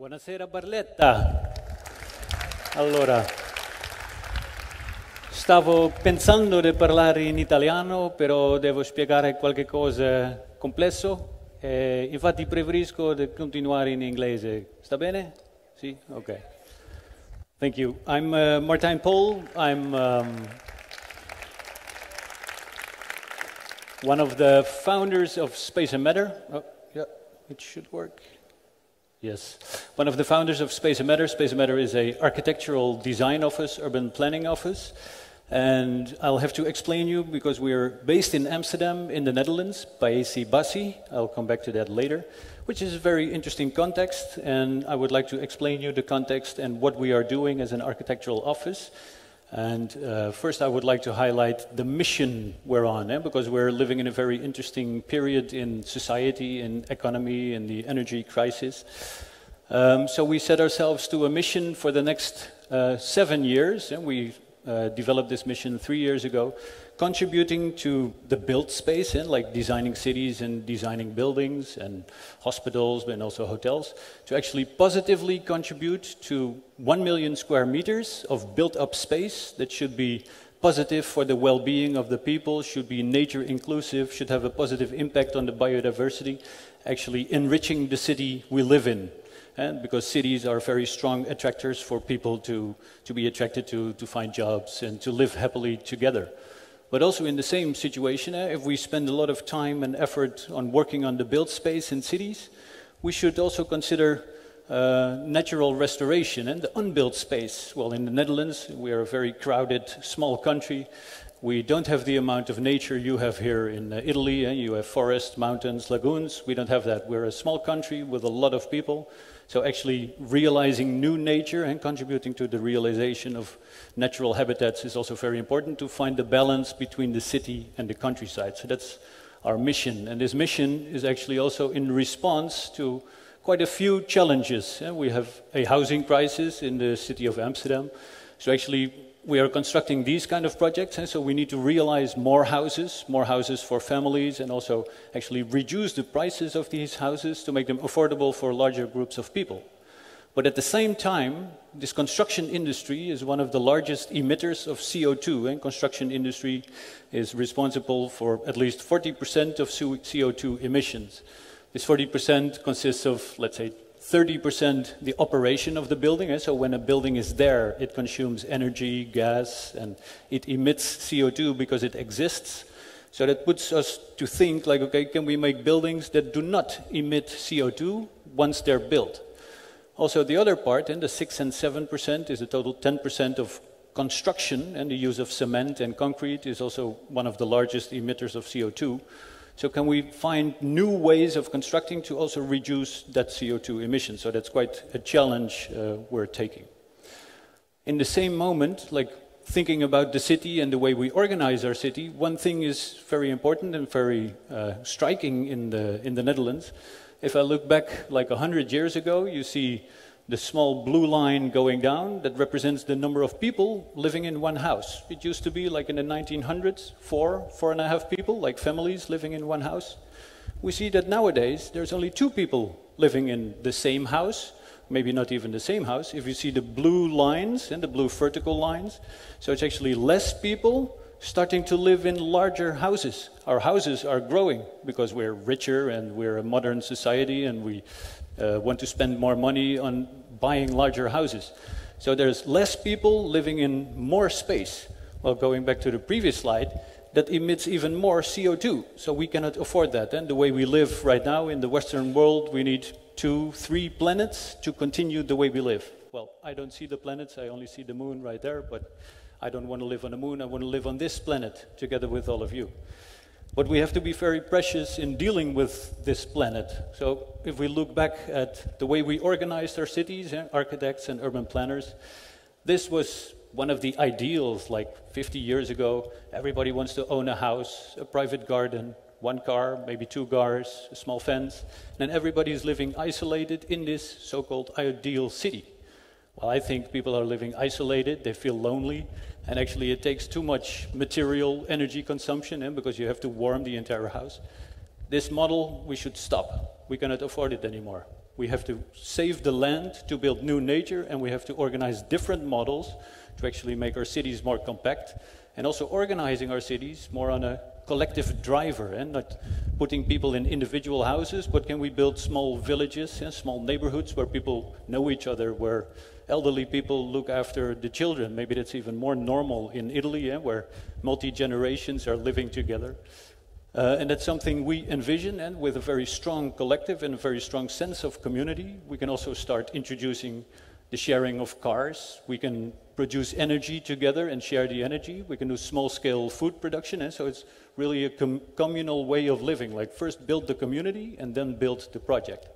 Buonasera Barletta. Allora, stavo pensando di parlare in italiano, però devo spiegare qualche cosa complesso, infatti preferisco di continuare in inglese. Sta bene? Sì? Ok. Thank you. I'm Marthijn Pool. I'm one of the founders of Space&Matter. Oh, yeah, it should work. Yes, one of the founders of Space&Matter. Space&Matter is an architectural design office, urban planning office. And I'll have to explain you because we're based in Amsterdam in the Netherlands, Paesi Bassi. I'll come back to that later, which is a very interesting context. And I would like to explain you the context and what we are doing as an architectural office. And first I would like to highlight the mission we're on, because we're living in a very interesting period in society, in economy, in the energy crisis. So we set ourselves to a mission for the next 7 years, and we developed this mission 3 years ago, contributing to the built space, like designing cities and designing buildings and hospitals and also hotels, to actually positively contribute to 1 million square meters of built-up space that should be positive for the well-being of the people, should be nature inclusive, should have a positive impact on the biodiversity, actually enriching the city we live in. And because cities are very strong attractors for people to be attracted to find jobs and to live happily together. But also in the same situation, if we spend a lot of time and effort on working on the built space in cities, we should also consider natural restoration and the unbuilt space. Well, in the Netherlands, we are a very crowded, small country. We don't have the amount of nature you have here in Italy. You have forests, mountains, lagoons. We don't have that. We're a small country with a lot of people. So actually realizing new nature and contributing to the realization of natural habitats is also very important to find the balance between the city and the countryside. So that's our mission. And this mission is actually also in response to quite a few challenges. We have a housing crisis in the city of Amsterdam. So actually we are constructing these kind of projects, and so we need to realize more houses for families, and also actually reduce the prices of these houses to make them affordable for larger groups of people. But at the same time, this construction industry is one of the largest emitters of CO2, and construction industry is responsible for at least 40% of CO2 emissions. This 40% consists of, let's say, 30% the operation of the building, so when a building is there, it consumes energy, gas, and it emits CO2 because it exists. So that puts us to think, like, okay, can we make buildings that do not emit CO2 once they're built? Also, the other part, and the 6 and 7%, is a total 10% of construction, and the use of cement and concrete is also one of the largest emitters of CO2. So can we find new ways of constructing to also reduce that CO2 emission? So that's quite a challenge we're taking. In the same moment, like thinking about the city and the way we organize our city, one thing is very important and very striking in the Netherlands. If I look back like 100 years ago, you see the small blue line going down that represents the number of people living in one house. It used to be like in the 1900s, 4.5 people, like families living in one house. We see that nowadays there's only 2 people living in the same house, maybe not even the same house. If you see the blue lines and the blue vertical lines, so it's actually less people starting to live in larger houses. Our houses are growing because we're richer and we're a modern society, and we want to spend more money on buying larger houses. So there's less people living in more space. Well, going back to the previous slide, that emits even more CO2. So we cannot afford that. And the way we live right now in the Western world, we need 2, 3 planets to continue the way we live. Well, I don't see the planets, I only see the moon right there, but I don't want to live on the moon, I want to live on this planet together with all of you. But we have to be very precious in dealing with this planet. So if we look back at the way we organized our cities, architects and urban planners, this was one of the ideals like 50 years ago. Everybody wants to own a house, a private garden, 1 car, maybe 2 cars, a small fence, and everybody is living isolated in this so-called ideal city. Well, I think people are living isolated, they feel lonely, and actually it takes too much material energy consumption, because you have to warm the entire house. This model, we should stop. We cannot afford it anymore. We have to save the land to build new nature, and we have to organize different models to actually make our cities more compact, and also organizing our cities more on a collective driver, and not putting people in individual houses, but can we build small villages and small neighborhoods where people know each other, where elderly people look after the children. Maybe that's even more normal in Italy, where multi-generations are living together. And that's something we envision, and with a very strong collective and a very strong sense of community, we can also start introducing the sharing of cars. We can produce energy together and share the energy. We can do small-scale food production, and so it's really a communal way of living, like first build the community and then build the project.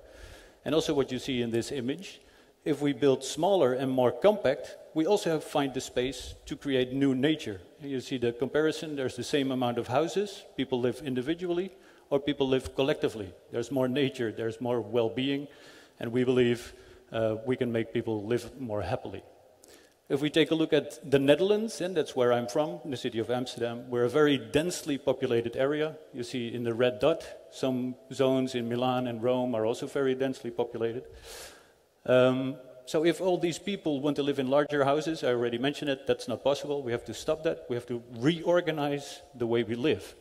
And also what you see in this image, if we build smaller and more compact, we also have find the space to create new nature. You see the comparison, there's the same amount of houses, people live individually, or people live collectively. There's more nature, there's more well-being, and we believe we can make people live more happily. If we take a look at the Netherlands, and that's where I'm from, the city of Amsterdam, we're a very densely populated area. You see in the red dot, some zones in Milan and Rome are also very densely populated. So if all these people want to live in larger houses, I already mentioned it, that's not possible. We have to stop that. We have to reorganize the way we live.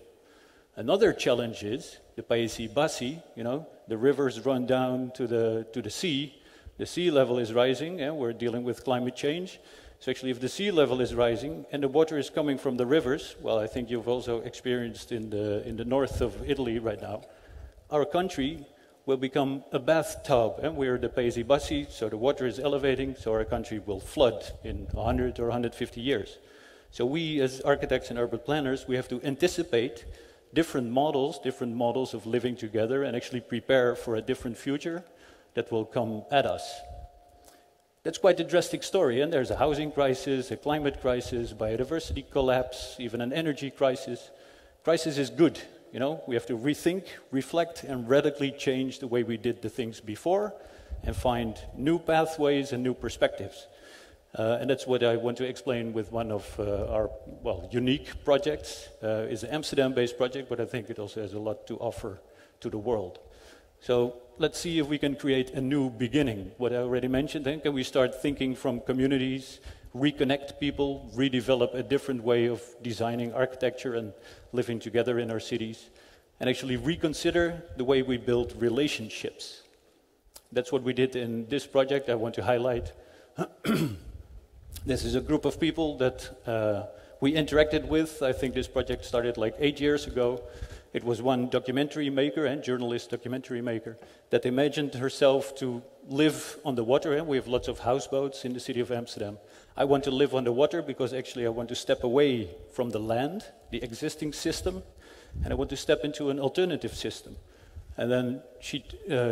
Another challenge is the Paesi Bassi, the rivers run down to the sea. The sea level is rising, and we're dealing with climate change. So actually, if the sea level is rising and the water is coming from the rivers, well, I think you've also experienced in the north of Italy right now, our country will become a bathtub, and we're the Paesi Bassi, so the water is elevating, so our country will flood in 100 or 150 years. So we, as architects and urban planners, we have to anticipate different models of living together, and actually prepare for a different future that will come at us. That's quite a drastic story, and there's a housing crisis, a climate crisis, biodiversity collapse, even an energy crisis. Crisis is good, we have to rethink, reflect, and radically change the way we did the things before, and find new pathways and new perspectives. And that's what I want to explain with one of our, unique projects. It's an Amsterdam-based project, but I think it also has a lot to offer to the world. So let's see if we can create a new beginning. What I already mentioned, then can we start thinking from communities, reconnect people, redevelop a different way of designing architecture and living together in our cities, and actually reconsider the way we build relationships. That's what we did in this project I want to highlight. This is a group of people that we interacted with. I think this project started like 8 years ago. It was one documentary maker and journalist documentary maker that imagined herself to live on the water. And we have lots of houseboats in the city of Amsterdam. I want to live on the water because actually I want to step away from the land, the existing system, and I want to step into an alternative system. And then she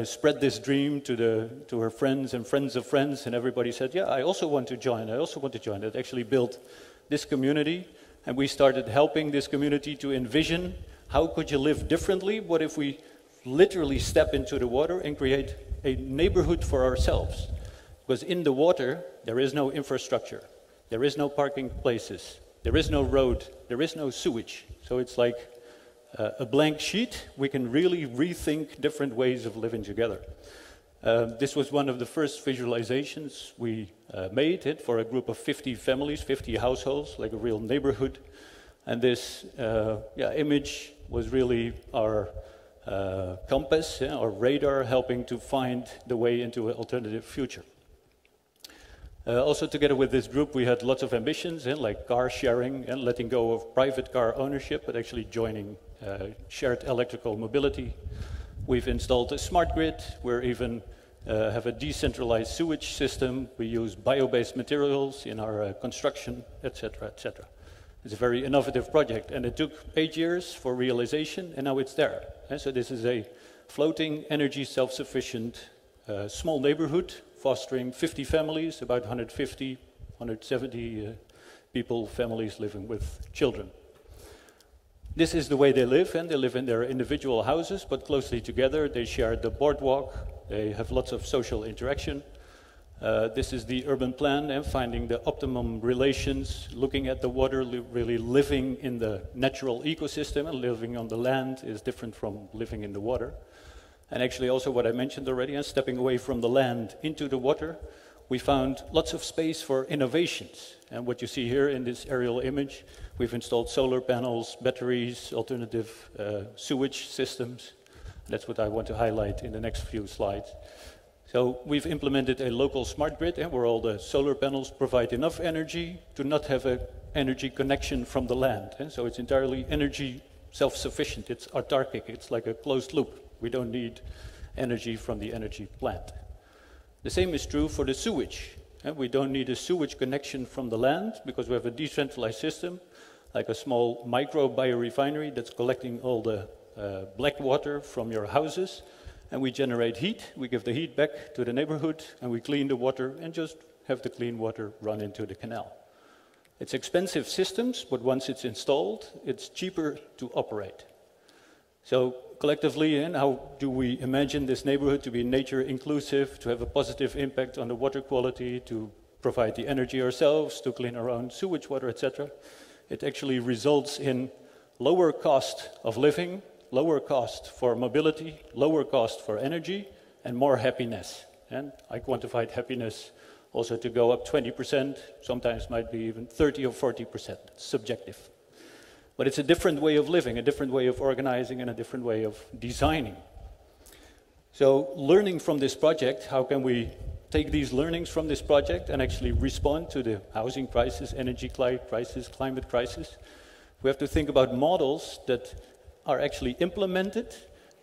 spread this dream to her friends and friends of friends, and everybody said, yeah, I also want to join, It actually built this community, and we started helping this community to envision how could you live differently? What if we literally step into the water and create a neighborhood for ourselves? Because in the water, there is no infrastructure. There is no parking places. There is no road. There is no sewage. So it's like a blank sheet. We can really rethink different ways of living together. This was one of the first visualizations we made it for a group of 50 families, 50 households, like a real neighborhood. And this image was really our compass, our radar, helping to find the way into an alternative future. Also together with this group we had lots of ambitions, like car sharing and letting go of private car ownership, but actually joining shared electrical mobility. We've installed a smart grid. We're even have a decentralized sewage system. We use bio-based materials in our construction, etc., etc. It's a very innovative project, and it took 8 years for realization, and now it's there. And so this is a floating, energy self-sufficient, small neighborhood, fostering 50 families, about 150, 170 people, families living with children. This is the way they live, and they live in their individual houses, but closely together. They share the boardwalk, they have lots of social interaction. This is the urban plan, and finding the optimum relations, looking at the water, really living in the natural ecosystem, and living on the land is different from living in the water. And actually also what I mentioned already, and stepping away from the land into the water, we found lots of space for innovations. And what you see here in this aerial image, we've installed solar panels, batteries, alternative sewage systems. That's what I want to highlight in the next few slides. So we've implemented a local smart grid, where all the solar panels provide enough energy to not have an energy connection from the land. So it's entirely energy self-sufficient. It's autarkic. It's like a closed loop. We don't need energy from the energy plant. The same is true for the sewage. We don't need a sewage connection from the land because we have a decentralized system, like a small micro biorefinery that's collecting all the black water from your houses, and we generate heat. We give the heat back to the neighborhood, and we clean the water and just have the clean water run into the canal. It's expensive systems, but once it's installed, it's cheaper to operate. So collectively, and how do we imagine this neighborhood to be nature inclusive, to have a positive impact on the water quality, to provide the energy ourselves, to clean our own sewage water, etc. It actually results in lower cost of living, lower cost for mobility, lower cost for energy, and more happiness. And I quantified happiness also to go up 20%, sometimes might be even 30 or 40%, it's subjective. But it's a different way of living, a different way of organizing, and a different way of designing. So learning from this project, how can we take these learnings from this project and actually respond to the housing crisis, energy crisis, climate crisis? We have to think about models that are actually implemented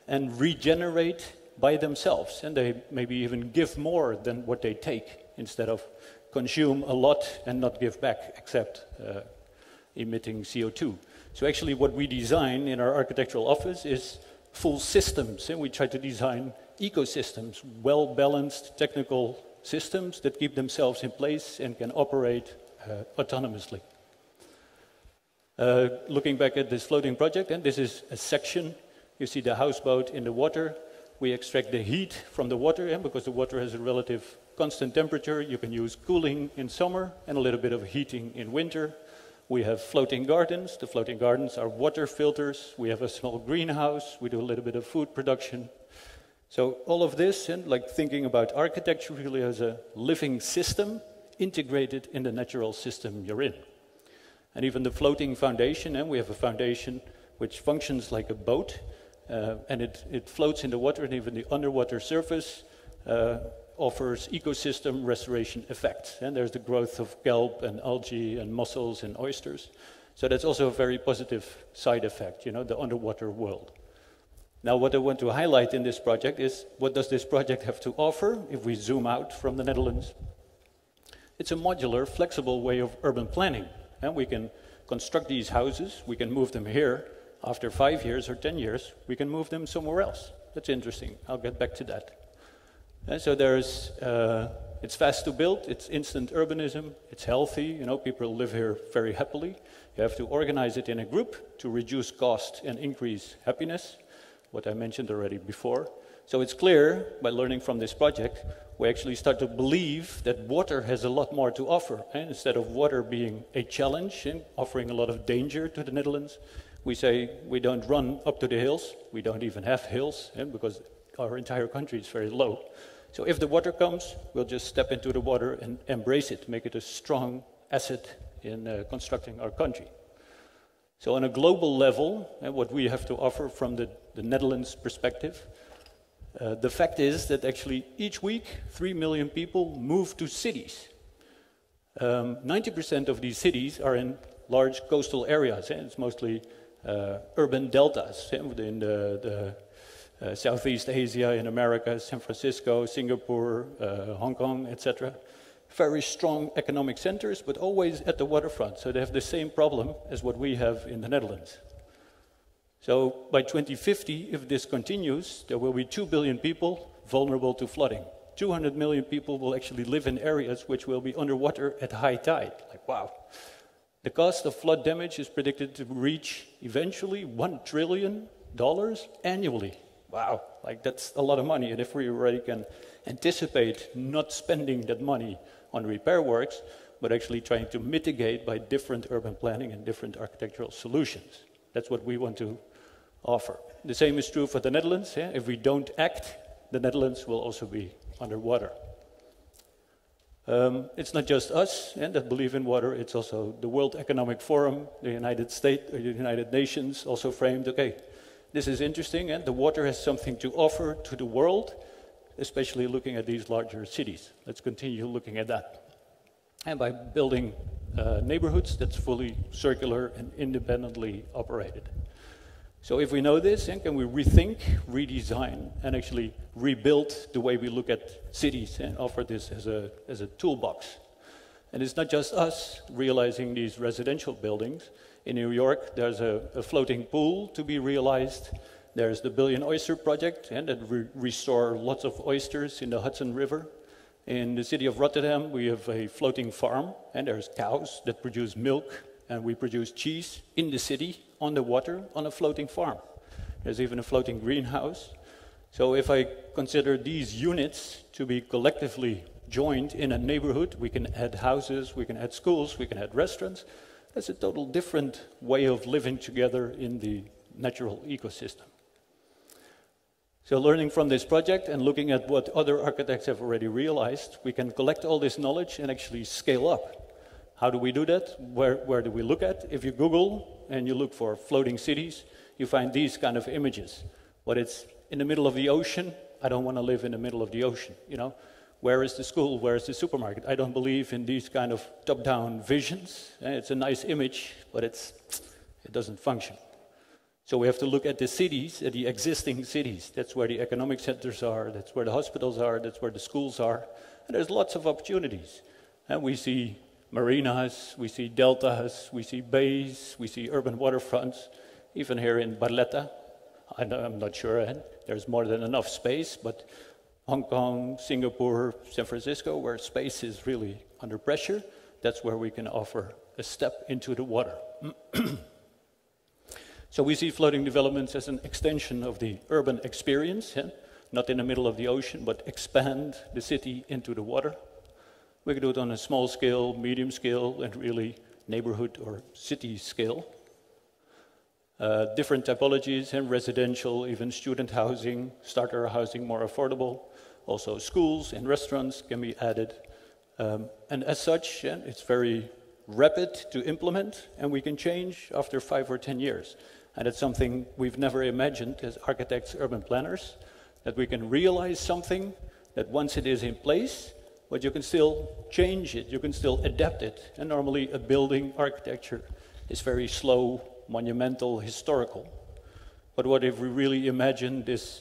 and regenerate by themselves, and they maybe even give more than what they take, instead of consume a lot and not give back, except emitting CO2. So actually what we design in our architectural office is full systems, and we try to design ecosystems, well-balanced technical systems that keep themselves in place and can operate autonomously. Looking back at this floating project, and this is a section, you see the houseboat in the water. We extract the heat from the water, and because the water has a relative constant temperature, you can use cooling in summer and a little bit of heating in winter. We have floating gardens. The floating gardens are water filters. We have a small greenhouse. We do a little bit of food production. So all of this, and like thinking about architecture really as a living system integrated in the natural system you're in. And even the floating foundation, and we have a foundation which functions like a boat, and it floats in the water, and even the underwater surface offers ecosystem restoration effects. And there's the growth of kelp and algae and mussels and oysters. So that's also a very positive side effect, you know, the underwater world. Now what I want to highlight in this project is, what does this project have to offer if we zoom out from the Netherlands? It's a modular, flexible way of urban planning. And we can construct these houses, we can move them here. After 5 years or 10 years, we can move them somewhere else. That's interesting. I'll get back to that. And so it's fast to build, it's instant urbanism, it's healthy, you know, people live here very happily. You have to organize it in a group to reduce cost and increase happiness, what I mentioned already before. So it's clear, by learning from this project, we actually start to believe that water has a lot more to offer. And instead of water being a challenge and offering a lot of danger to the Netherlands, we say we don't run up to the hills, we don't even have hills, because our entire country is very low. So if the water comes, we'll just step into the water and embrace it, make it a strong asset in constructing our country. So on a global level, what we have to offer from the Netherlands perspective, the fact is that actually each week 3 million people move to cities. 90% of these cities are in large coastal areas, and it's mostly urban deltas in the Southeast Asia, in America, San Francisco, Singapore, Hong Kong, etc. Very strong economic centers, but always at the waterfront. So they have the same problem as what we have in the Netherlands. So by 2050, if this continues, there will be 2 billion people vulnerable to flooding. 200 million people will actually live in areas which will be underwater at high tide. Like, wow. The cost of flood damage is predicted to reach eventually $1 trillion annually. Wow, like that's a lot of money. And if we already can anticipate not spending that money on repair works, but actually trying to mitigate by different urban planning and different architectural solutions. That's what we want to offer. the same is true for the Netherlands. Yeah? If we don't act, the Netherlands will also be underwater. It's not just us that believe in water, it's also the World Economic Forum, the United States, the United Nations also framed, okay, this is interesting, and the water has something to offer to the world, especially looking at these larger cities. Let's continue looking at that. And by building neighborhoods that's fully circular and independently operated. So if we know this, then can we rethink, redesign, and actually rebuild the way we look at cities and offer this as a toolbox. And it's not just us realizing these residential buildings. In New York, there's a floating pool to be realized. There's the Billion Oyster Project, and that restore lots of oysters in the Hudson River. In the city of Rotterdam, we have a floating farm, and there's cows that produce milk, and we produce cheese in the city, on the water, on a floating farm. There's even a floating greenhouse. So if I consider these units to be collectively joined in a neighborhood, we can add houses, we can add schools, we can add restaurants. That's a total different way of living together in the natural ecosystem. So learning from this project and looking at what other architects have already realized, we can collect all this knowledge and actually scale up. How do we do that? Where do we look at? If you Google and you look for floating cities, you find these kind of images. But it's in the middle of the ocean. I don't want to live in the middle of the ocean, you know. Where is the school? Where is the supermarket? I don't believe in these kind of top-down visions. It's a nice image, but it doesn't function. So we have to look at the cities, at the existing cities. That's where the economic centers are, that's where the hospitals are, that's where the schools are. And there's lots of opportunities. And we see marinas, we see deltas, we see bays, we see urban waterfronts. Even here in Barletta, I'm not sure, there's more than enough space, but Hong Kong, Singapore, San Francisco, where space is really under pressure, that's where we can offer a step into the water. So we see floating developments as an extension of the urban experience, not in the middle of the ocean, but expand the city into the water. We can do it on a small scale, medium scale, and really neighborhood or city scale. Different typologies, and residential, even student housing, starter housing, more affordable. Also schools and restaurants can be added. And as such, it's very rapid to implement, and we can change after 5 or 10 years. And it's something we've never imagined as architects, urban planners, that we can realize something that once it is in place, but you can still change it, you can still adapt it. And normally a building architecture is very slow, monumental, historical. But what if we really imagine this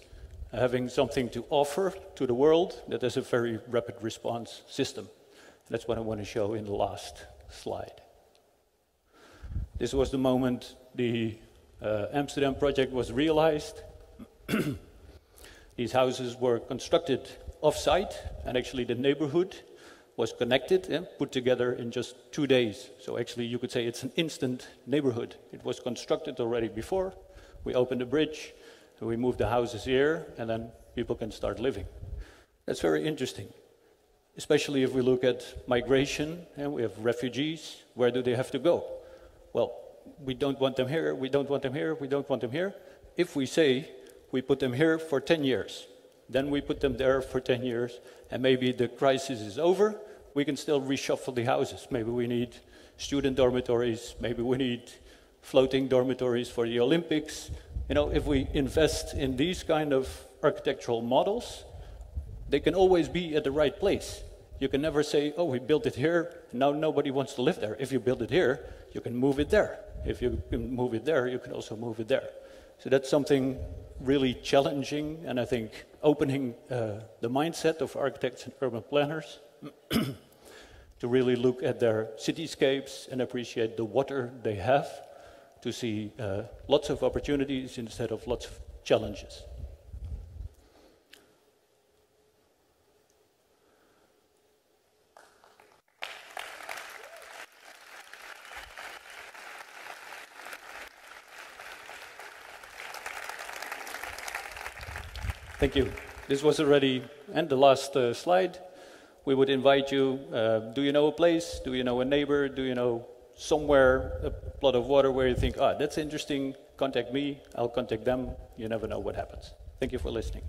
having something to offer to the world that is a very rapid response system? That's what I want to show in the last slide. This was the moment the Amsterdam project was realized. These houses were constructed off-site, and actually the neighborhood was connected and put together in just 2 days. So actually you could say it's an instant neighborhood. It was constructed already before. We opened a bridge, and we moved the houses here, and then people can start living. That's very interesting, especially if we look at migration, and we have refugees. Where do they have to go? Well, we don't want them here, we don't want them here, we don't want them here. If we say we put them here for 10 years, then we put them there for 10 years, and maybe the crisis is over, we can still reshuffle the houses. Maybe we need student dormitories, maybe we need floating dormitories for the Olympics. You know, if we invest in these kind of architectural models, they can always be at the right place. You can never say, oh, we built it here, now nobody wants to live there. If you build it here, you can move it there. If you can move it there, you can also move it there. So that's something really challenging, and I think opening the mindset of architects and urban planners to really look at their cityscapes and appreciate the water they have, to see lots of opportunities instead of lots of challenges. Thank you. This was already, and the last slide. We would invite you, do you know a place? Do you know a neighbor? Do you know somewhere a plot of water where you think, ah, that's interesting, contact me, I'll contact them. You never know what happens. Thank you for listening.